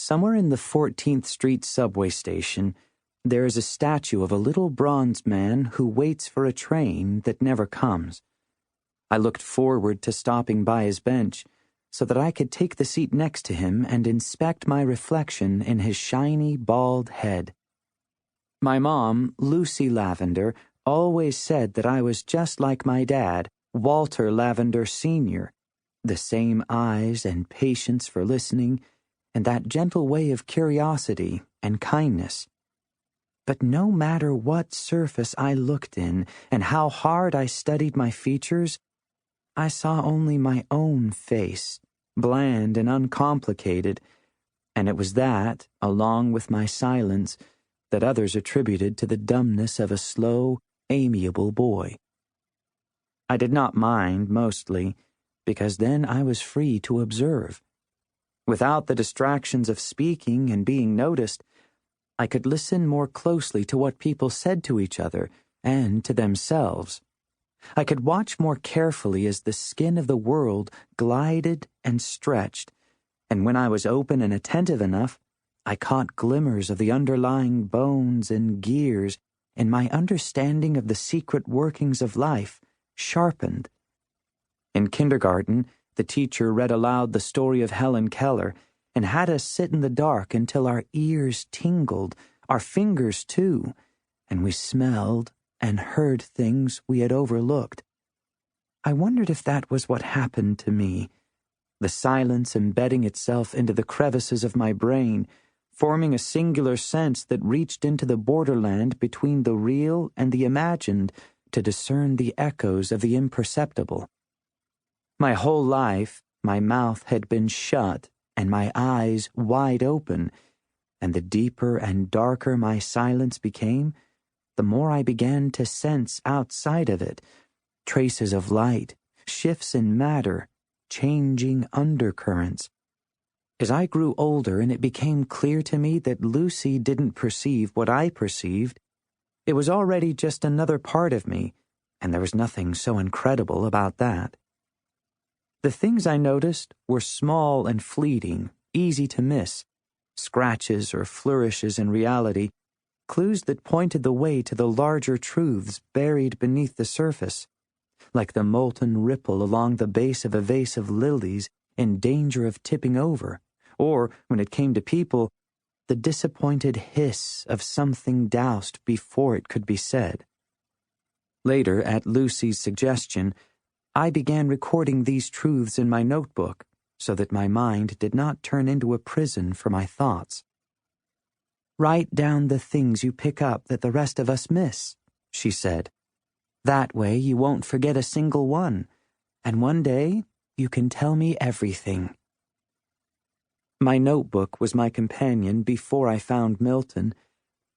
Somewhere in the 14th Street subway station, there is a statue of a little bronze man who waits for a train that never comes. I looked forward to stopping by his bench so that I could take the seat next to him and inspect my reflection in his shiny, bald head. My mom, Lucy Lavender, always said that I was just like my dad, Walter Lavender Sr., the same eyes and patience for listening, and that gentle way of curiosity and kindness. But no matter what surface I looked in and how hard I studied my features, I saw only my own face, bland and uncomplicated, and it was that, along with my silence, that others attributed to the dumbness of a slow, amiable boy. I did not mind, mostly, because then I was free to observe. Without the distractions of speaking and being noticed, I could listen more closely to what people said to each other and to themselves. I could watch more carefully as the skin of the world glided and stretched, and when I was open and attentive enough, I caught glimmers of the underlying bones and gears, and my understanding of the secret workings of life sharpened. In kindergarten, the teacher read aloud the story of Helen Keller and had us sit in the dark until our ears tingled, our fingers too, and we smelled and heard things we had overlooked. I wondered if that was what happened to me, the silence embedding itself into the crevices of my brain, forming a singular sense that reached into the borderland between the real and the imagined to discern the echoes of the imperceptible. My whole life, my mouth had been shut and my eyes wide open, and the deeper and darker my silence became, the more I began to sense outside of it traces of light, shifts in matter, changing undercurrents. As I grew older and it became clear to me that Lucy didn't perceive what I perceived, it was already just another part of me, and there was nothing so incredible about that. The things I noticed were small and fleeting, easy to miss, scratches or flourishes in reality, clues that pointed the way to the larger truths buried beneath the surface, like the molten ripple along the base of a vase of lilies in danger of tipping over, or, when it came to people, the disappointed hiss of something doused before it could be said. Later, at Lucy's suggestion, I began recording these truths in my notebook so that my mind did not turn into a prison for my thoughts. "Write down the things you pick up that the rest of us miss," she said. "That way you won't forget a single one, and one day you can tell me everything." My notebook was my companion before I found Milton.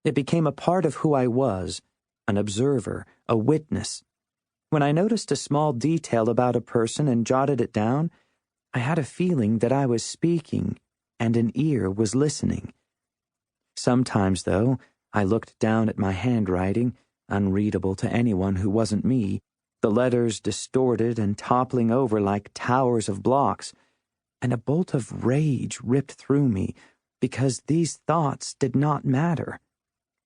It became a part of who I was, an observer, a witness. When I noticed a small detail about a person and jotted it down, I had a feeling that I was speaking and an ear was listening. Sometimes, though, I looked down at my handwriting, unreadable to anyone who wasn't me, the letters distorted and toppling over like towers of blocks, and a bolt of rage ripped through me because these thoughts did not matter.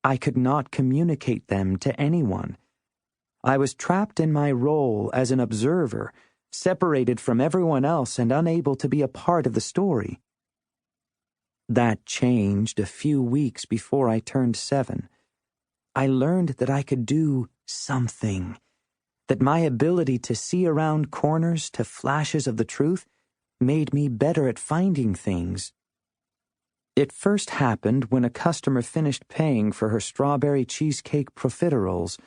I could not communicate them to anyone. I was trapped in my role as an observer, separated from everyone else and unable to be a part of the story. That changed a few weeks before I turned 7. I learned that I could do something, that my ability to see around corners to flashes of the truth made me better at finding things. It first happened when a customer finished paying for her strawberry cheesecake profiteroles,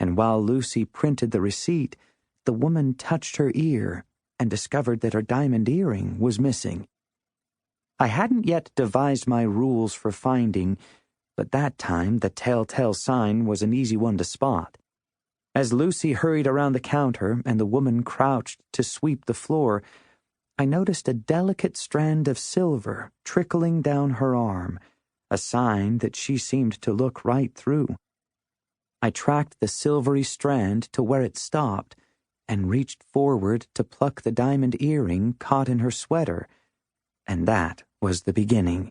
and while Lucy printed the receipt, the woman touched her ear and discovered that her diamond earring was missing. I hadn't yet devised my rules for finding, but that time the telltale sign was an easy one to spot. As Lucy hurried around the counter and the woman crouched to sweep the floor, I noticed a delicate strand of silver trickling down her arm, a sign that she seemed to look right through. I tracked the silvery strand to where it stopped and reached forward to pluck the diamond earring caught in her sweater, and that was the beginning.